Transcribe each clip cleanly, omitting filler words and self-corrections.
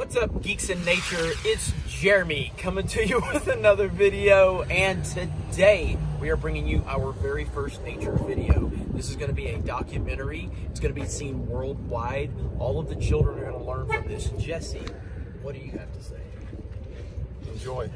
What's up, Geeks in Nature? It's Jeremy coming to you with another video, and today we are bringing you our very first nature video. This is going to be a documentary. It's going to be seen worldwide. All of the children are going to learn from this. Jesse, what do you have to say? Enjoy.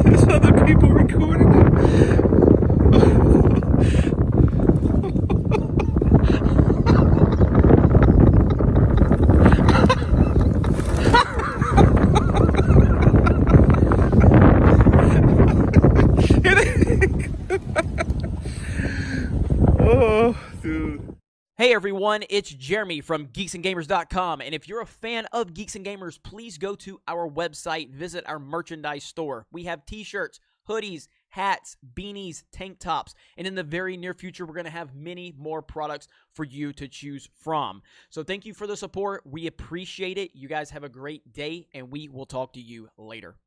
There's other people recording it. Oh, dude. Hey everyone, it's Jeremy from geeksandgamers.com, and if you're a fan of Geeks and Gamers, please go to our website, visit our merchandise store. We have t-shirts, hoodies, hats, beanies, tank tops, and in the very near future, we're going to have many more products for you to choose from. So thank you for the support. We appreciate it. You guys have a great day, and we will talk to you later.